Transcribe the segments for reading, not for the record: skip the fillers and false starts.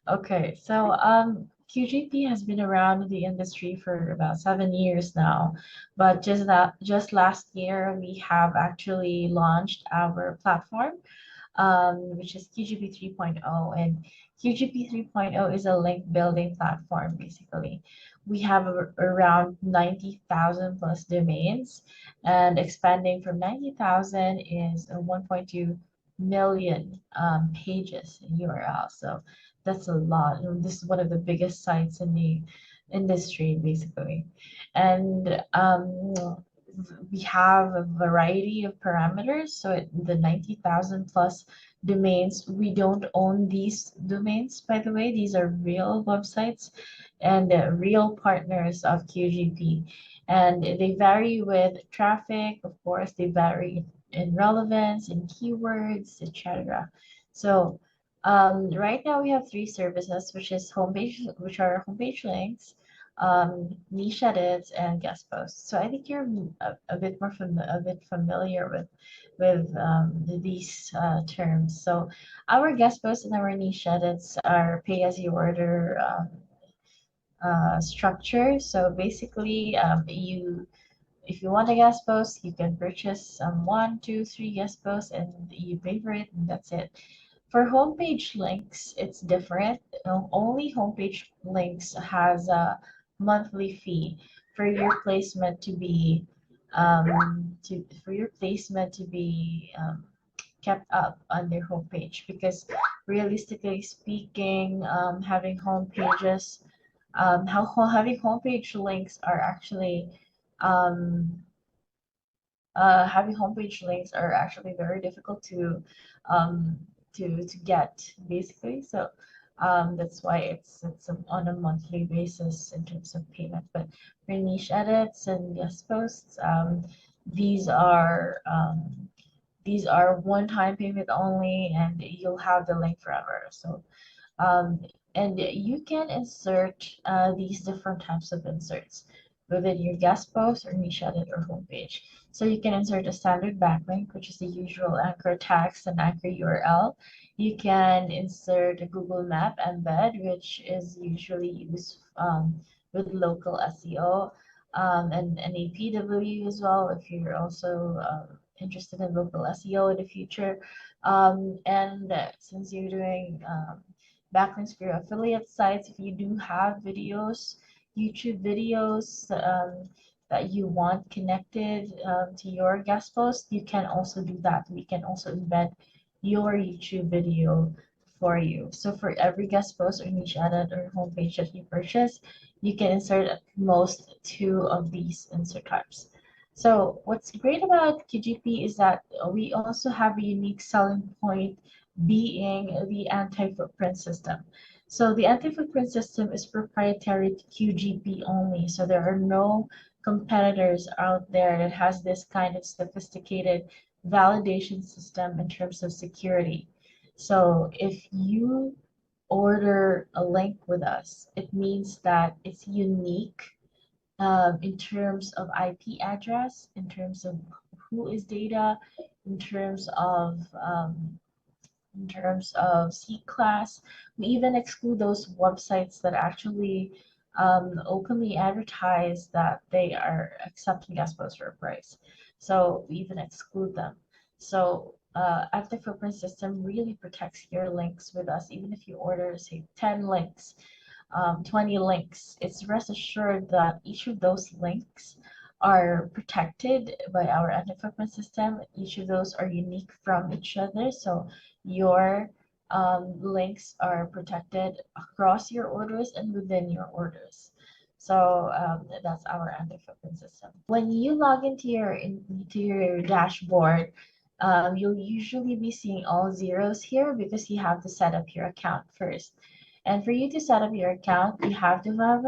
Okay, so QGP has been around in the industry for about 7 years now, but just last year we have actually launched our platform, which is QGP 3.0. And QGP 3.0 is a link building platform, basically. We have around 90,000 plus domains, and expanding from 90,000 is a 1.2 million pages in URL. So that's a lot. And this is one of the biggest sites in the industry, basically. And we have a variety of parameters. So the 90,000 plus domains, we don't own these domains, by the way. These are real websites and real partners of QGP. And they vary with traffic, of course, they vary in relevance, in keywords, etc. So right now we have three services, which are homepage links, niche edits, and guest posts. So I think you're a bit a bit familiar with these terms. So our guest posts and our niche edits are pay as you order structure. So basically, if you want a guest post, you can purchase one, two, three guest posts, and you pay for it, and that's it. For homepage links, it's different. Only homepage links has a monthly fee for your placement to be kept up on their homepage, because realistically speaking, having homepage links are actually um, very difficult um, to get, basically. So that's why it's on a monthly basis in terms of payment. But for niche edits and guest posts, these are um, these are one-time payment only, and you'll have the link forever. So um, and you can insert these different types of inserts within your guest post or niche edit or homepage. So you can insert a standard backlink, which is the usual anchor text and anchor URL. You can insert a Google Map embed, which is usually used with local SEO, and an APW as well, if you're also interested in local SEO in the future. And since you're doing backlinks for your affiliate sites, if you do have videos, YouTube videos, that you want connected to your guest post, you can also do that. We can also embed your YouTube video for you. So for every guest post or niche edit or homepage that you purchase, you can insert at most two of these insert types. So what's great about QGP is that we also have a unique selling point, being the anti-footprint system. So the anti-footprint system is proprietary to QGP only. So there are no competitors out there that has this kind of sophisticated validation system in terms of security. So if you order a link with us, it means that it's unique in terms of IP address, in terms of who is data, in terms of C class. We even exclude those websites that actually openly advertise that they are accepting guest posts for a price. So we even exclude them. So Active Footprint System really protects your links with us, even if you order, say, 10 links, 20 links. It's rest assured that each of those links are protected by our anti-footprint system. Each of those are unique from each other. So your links are protected across your orders and within your orders. So that's our anti-footprint system. When you log into your dashboard, you'll usually be seeing all zeros here because you have to set up your account first. And for you to set up your account, you have to have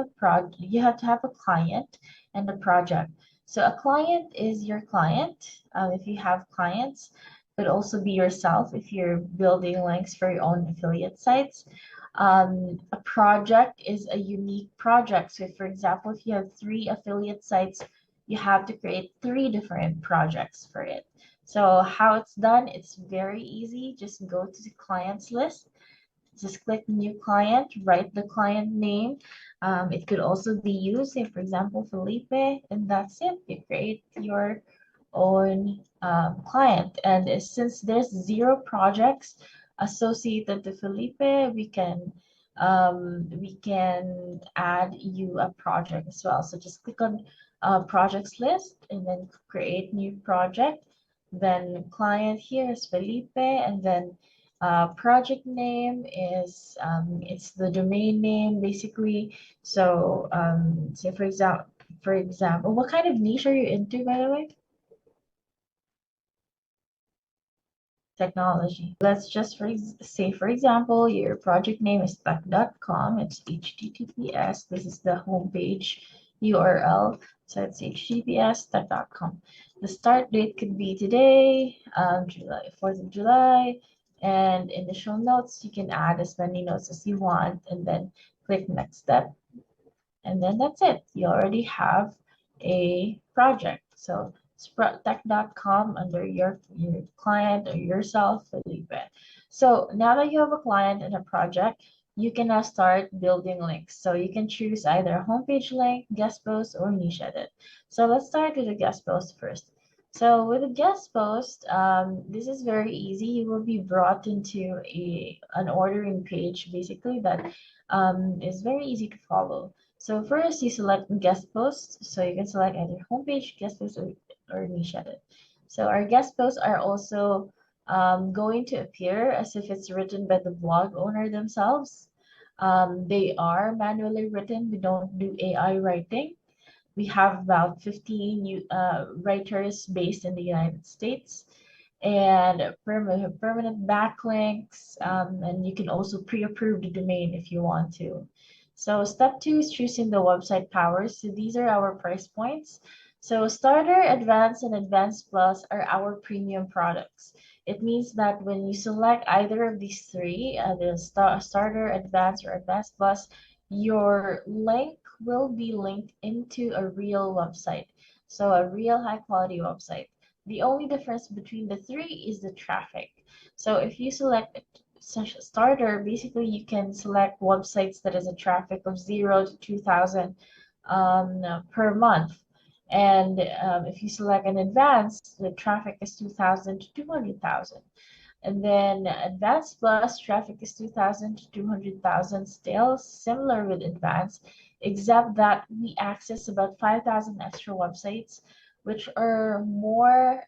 a client and a project. So a client is your client, if you have clients, could also be yourself if you're building links for your own affiliate sites. A project is a unique project. So for example, if you have 3 affiliate sites, you have to create 3 different projects for it. So how it's done, it's very easy. Just go to the clients list, Just click new client, write the client name. It could also be used, say for example, Felipe, and that's it. You create your own client. And since there's 0 projects associated to Felipe, we can add you a project as well. So just click on projects list and then create new project. Then client here is Felipe, and then project name is it's the domain name basically. So say for example, what kind of niche are you into, by the way? Technology. Let's just say, for example, your project name is tech.com. It's HTTPS. This is the homepage URL. So it's HTTPS tech.com. The start date could be today, July 4th of July. And in the show notes, you can add as many notes as you want and then click next step. And then that's it. You already have a project. So sproutech.com under your client or yourself, Felipe. So now that you have a client and a project, you can now start building links. So you can choose either a homepage link, guest post, or niche edit. So let's start with a guest post first. So with a guest post, this is very easy. You will be brought into an ordering page, basically, that is very easy to follow. So first you select guest post. So you can select either homepage, guest post, or niche edit. So our guest posts are also going to appear as if it's written by the blog owner themselves. They are manually written. We don't do AI writing. We have about 15 writers based in the United States, and permanent backlinks, and you can also pre-approve the domain if you want to. So step 2 is choosing the website powers. So these are our price points. So starter, advanced, and advanced plus are our premium products. It means that when you select either of these three, the starter, advanced, or advanced plus, your link will be linked into a real website. So a real high quality website. The only difference between the three is the traffic. So if you select starter, basically you can select websites that has a traffic of 0 to 2,000 per month. And if you select an advanced, the traffic is 2,000 to 200,000. And then advanced plus traffic is 2,000 to 200,000, still similar with advanced, except that we access about 5,000 extra websites, which are more,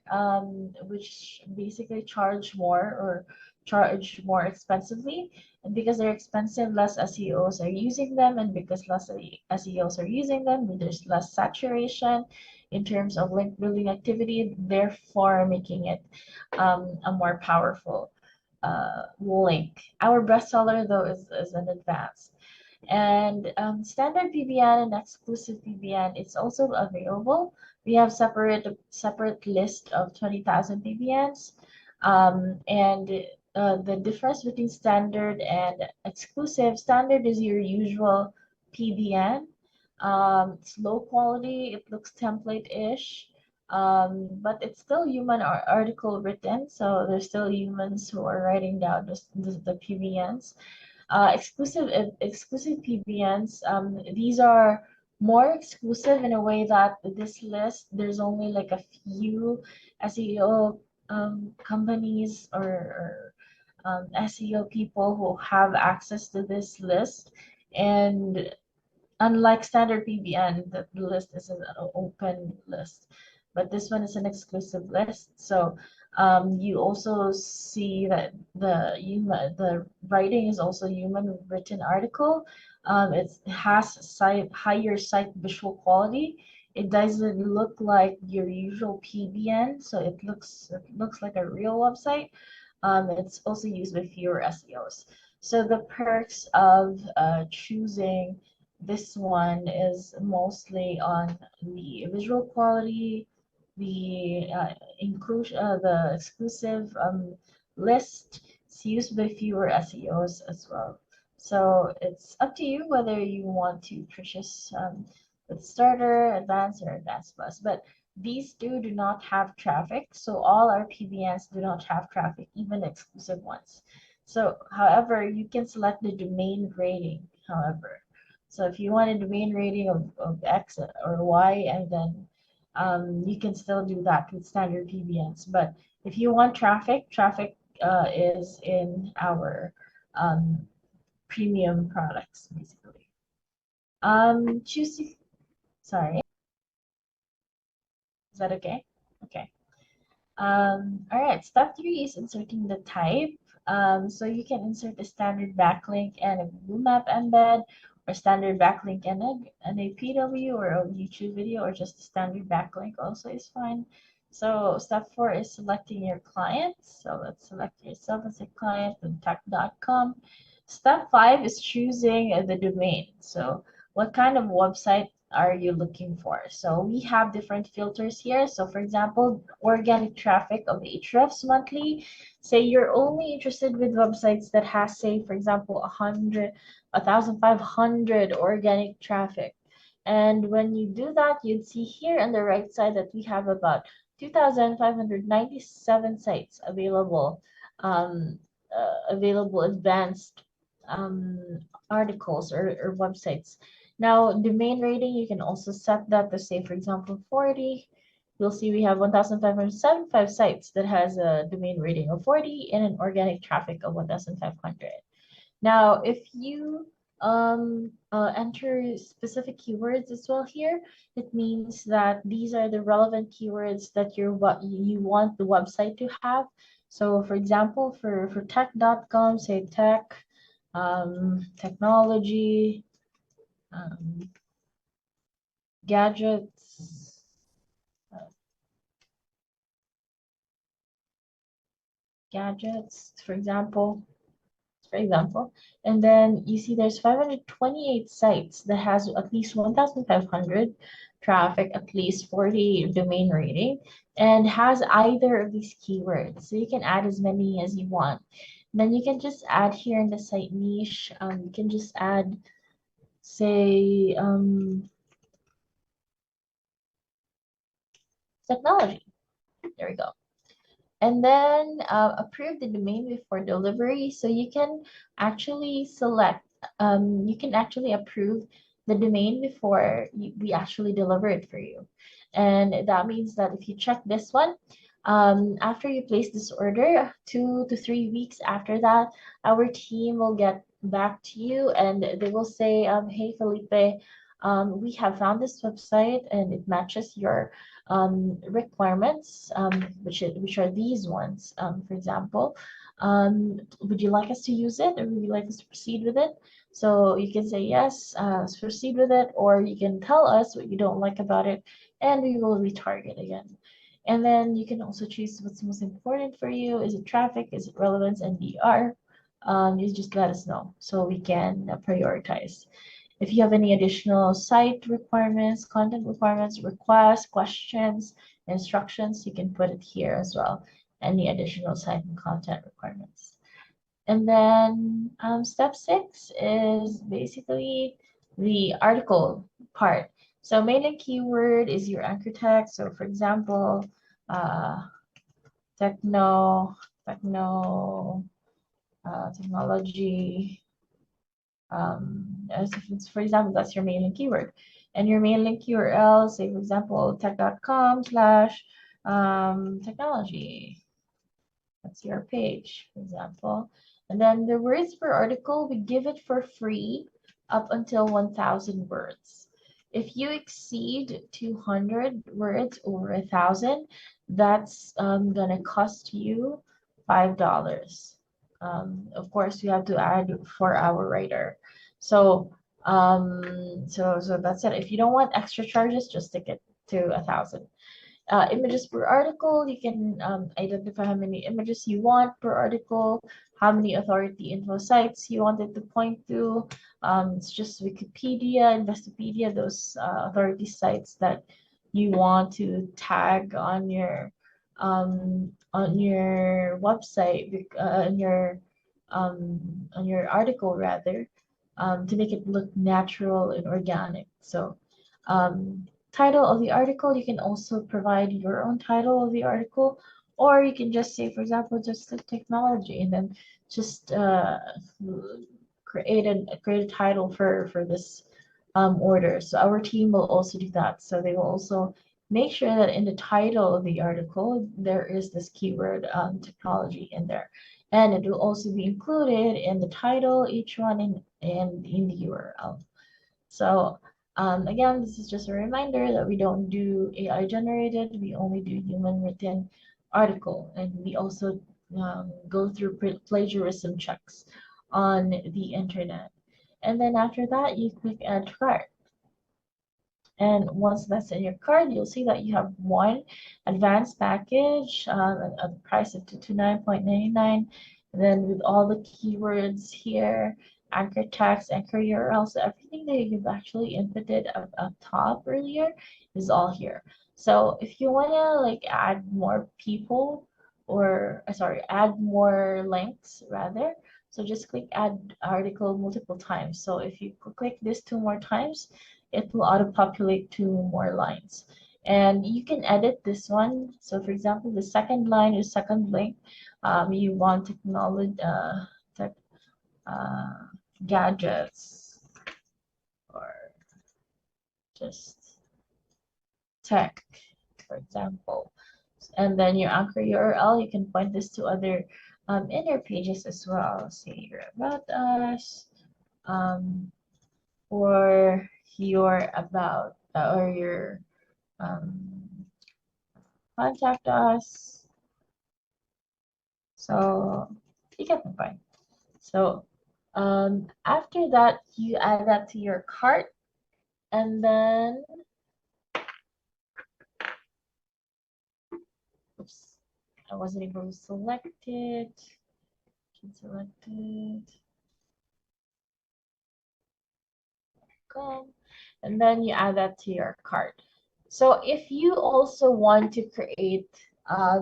which basically charge more or charge more expensively. And because they're expensive, less SEOs are using them. And because less SEOs are using them, there's less saturation in terms of link building activity, therefore making it a more powerful link. Our bestseller, though, is an advanced. And standard PBN and exclusive PBN, it's also available. We have separate list of 20,000 PBNs. And the difference between standard and exclusive, standard is your usual PBN. It's low quality, it looks template-ish, but it's still human article written, so there's still humans who are writing down the PBNs. Exclusive PBNs, these are more exclusive in a way that this list, there's only like a few SEO companies or SEO people who have access to this list. And unlike standard PBN, the list is an open list, but this one is an exclusive list. So you also see that the writing is also human written article. It has higher site visual quality. It doesn't look like your usual PBN, so it looks like a real website. It's also used with fewer SEOs. So the perks of choosing this one is mostly on the visual quality, the the exclusive list. It's used by fewer SEOs as well. So it's up to you whether you want to purchase with starter, advanced, or advanced plus. But these two do not have traffic, so all our PBNs do not have traffic, even exclusive ones. So, however, you can select the domain rating, however. So if you want a domain rating of X or Y, and then you can still do that with standard PBNs. But if you want traffic is in our premium products, basically. Choose, sorry, is that okay? Okay. All right, step three is inserting the type. So you can insert a standard backlink and a Google Map embed, or standard backlink and a PW or a YouTube video, or just a standard backlink also is fine. So step four is selecting your client. So let's select yourself as a client and tech.com. Step five is choosing the domain. So what kind of website are you looking for? So we have different filters here. So for example, organic traffic of Ahrefs monthly. Say you're only interested with websites that has, say, for example, 1,500 organic traffic. And when you do that, you'd see here on the right side that we have about 2,597 sites available, available advanced articles or websites. Now, domain rating, you can also set that to say, for example, 40. You'll see we have 1,575 sites that has a domain rating of 40 and an organic traffic of 1,500. Now, if you enter specific keywords as well here, it means that these are the relevant keywords that what you want the website to have. So, for example, for tech.com, say tech, technology, um, gadgets, uh, gadgets, for example, and then you see there's 528 sites that has at least 1,500 traffic, at least 40 domain rating, and has either of these keywords. So you can add as many as you want. Then you can just add here in the site niche, you can just add, say, technology. There we go. And then approve the domain before delivery. So you can actually you can actually approve the domain before we actually deliver it for you. And that means that if you check this one, after you place this order, 2 to 3 weeks after that, our team will get back to you and they will say, hey, Felipe, we have found this website and it matches your requirements, which are these ones. For example, would you like us to use it or would you like us to proceed with it? So you can say yes, let's proceed with it, or you can tell us what you don't like about it and we will retarget again. And then you can also choose what's most important for you. Is it traffic? Is it relevance and DR? You just let us know so we can prioritize. If you have any additional site requirements, content requirements, requests, questions, instructions, you can put it here as well. Any additional site and content requirements. And then step 6 is basically the article part. So main and keyword is your anchor text. So for example, uh, techno, technology, as if it's, for example, that's your main link keyword. And your main link URL, say for example, tech.com/technology. That's your page, for example. And then the words per article, we give it for free up until 1,000 words. If you exceed 200 words over 1,000, that's gonna cost you $5. Of course, you have to add 4-hour writer. So, so that's it. If you don't want extra charges, just stick it to 1,000. Images per article, you can identify how many images you want per article, how many authority info sites you want it to point to. It's just Wikipedia, Investopedia, those authority sites that you want to tag on your website, on your article rather, to make it look natural and organic. So title of the article, you can also provide your own title of the article, Or you can just say, for example, just the technology, and then just create a title for this order. So our team will also do that. So they will also make sure that in the title of the article there is this keyword technology in there, and it will also be included in the title, each one in the URL. So again, this is just a reminder that we don't do AI generated, we only do human written article, and we also go through plagiarism checks on the internet. And then after that, you click add to cart. And once that's in your card, you'll see that you have one advanced package at the price of 229.99. And then with all the keywords here, anchor text, anchor URL, so everything that you've actually inputted up top earlier is all here. So if you want to like add more people or sorry, add more links rather, so just click add article multiple times. So if you click this 2 more times, it will auto-populate 2 more lines. And you can edit this one. So for example, the second line or second link, you want technology, tech, uh, gadgets, or just tech, for example. And then your anchor URL, you can point this to other inner pages as well. Say you're about us, or your about, or your contact us. So you get the point. So after that, you add that to your cart, and then oops, I wasn't able to select it. Select it. Go. And then you add that to your cart. So if you also want to create a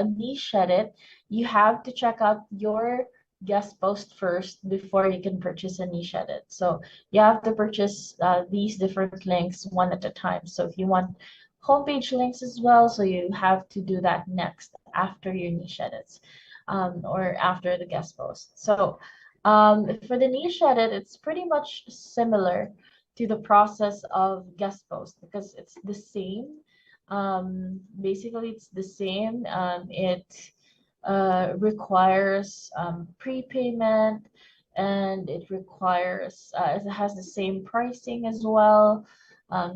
niche edit, you have to check out your guest post first before you can purchase a niche edit. So you have to purchase these different links one at a time. So if you want homepage links as well, so you have to do that next after your niche edits or after the guest post. So for the niche edit, it's pretty much similar to the process of guest post because it's the same. Basically, it's the same. It requires prepayment, and it requires it has the same pricing as well,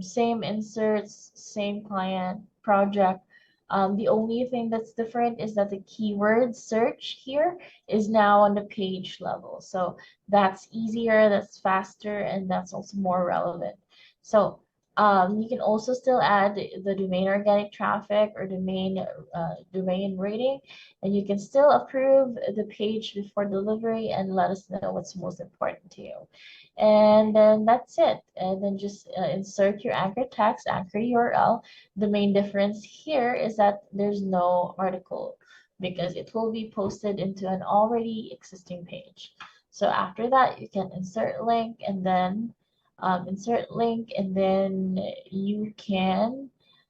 same inserts, same client project. The only thing that's different is that the keyword search here is now on the page level. So that's easier, that's faster, and that's also more relevant. So you can also still add the domain organic traffic or domain rating, and you can still approve the page before delivery and let us know what's most important to you. And then that's it. And then just insert your anchor text, anchor URL. The main difference here is that there's no article because it will be posted into an already existing page. So after that, you can insert link and then you can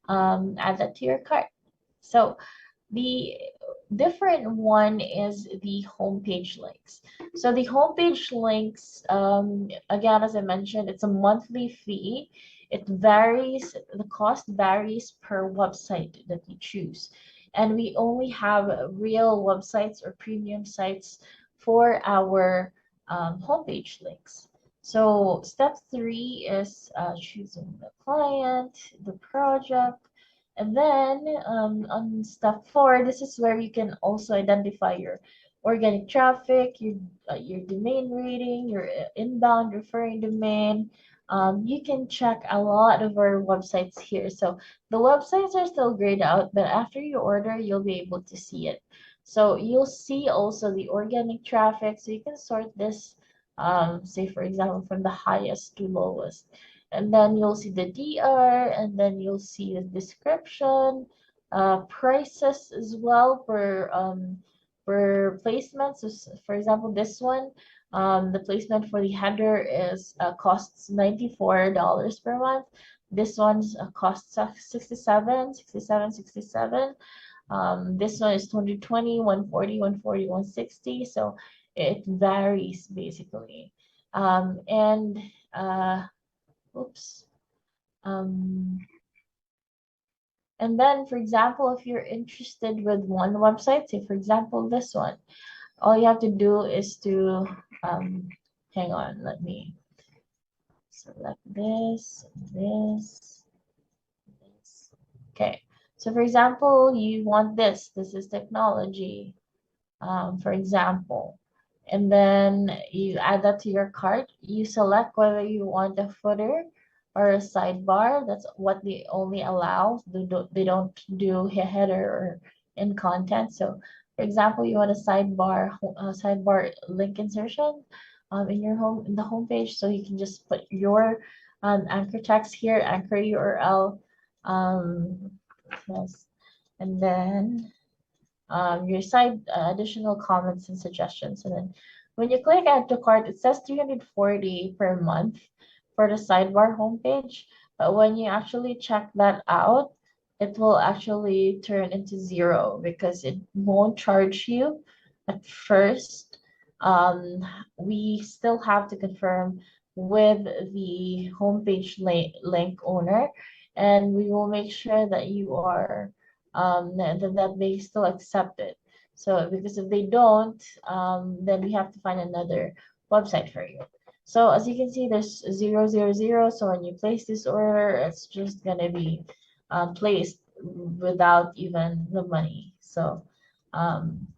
add that to your cart. So the different one is the homepage links. So the homepage links, again, as I mentioned, it's a monthly fee. It varies, the cost varies per website that you choose. And we only have real websites or premium sites for our homepage links. So step 3 is choosing the client, the project, and then on step 4, this is where you can also identify your organic traffic, your domain rating, your inbound referring domain. You can check a lot of our websites here. So the websites are still grayed out, but after you order, you'll be able to see it. So you'll see also the organic traffic. So you can sort this, say for example, from the highest to lowest. And then you'll see the DR, and then you'll see the description, prices as well per placement. So for example, this one, the placement for the header is costs $94 per month. This one's costs 67. This one is 220, 140, 140, 160. So it varies basically. And oops. Um, and then, for example, if you're interested with one website, say for example this one, all you have to do is to hang on, let me select this. Okay, so for example, you want this is technology, for example, and then you add that to your cart. You select whether you want a footer or a sidebar. That's what they only allow. They don't do header or in content. So, for example, you want a sidebar link insertion in your in the homepage, so you can just put your anchor text here, anchor URL, um, yes, and then your side additional comments and suggestions. And then when you click add to cart, it says 340 per month for the sidebar homepage. But when you actually check that out, it will actually turn into zero because it won't charge you at first. We still have to confirm with the homepage link owner, and we will make sure that you are that they still accept it. So because if they don't, then we have to find another website for you. So as you can see, there's 000. So when you place this order, it's just gonna be placed without even the money. So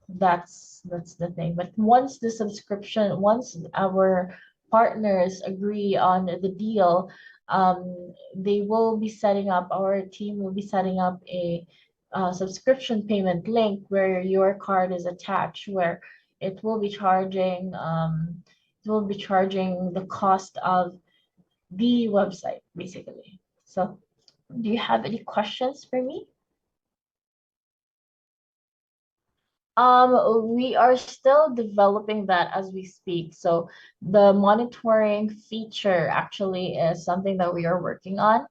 that's the thing. But once our partners agree on the deal, they will be setting up, our team will be setting up a subscription payment link where your card is attached, where it will be charging the cost of the website basically. So do you have any questions for me? We are still developing that as we speak. So the monitoring feature actually is something that we are working on.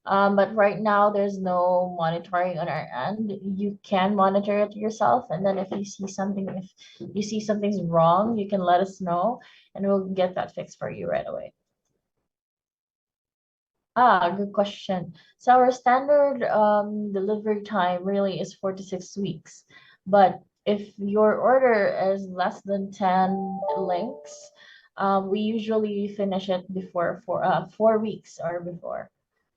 But right now there's no monitoring on our end. You can monitor it yourself, and then if you see something's wrong, you can let us know, and we'll get that fixed for you right away. Good question. So our standard delivery time really is 4 to 6 weeks. But if your order is less than 10 links, we usually finish it before 4 weeks or before.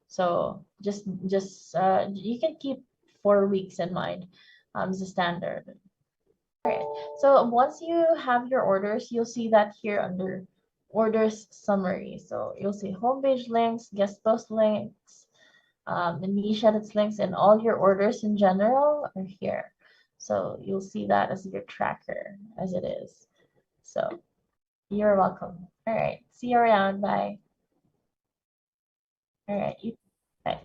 So just you can keep 4 weeks in mind as a standard. So once you have your orders, you'll see that here under orders summary. So you'll see homepage links, guest post links, the niche edits links, and all your orders in general are here. So you'll see that as your tracker as it is. So you're welcome. All right. See you around. Bye. All right. Bye.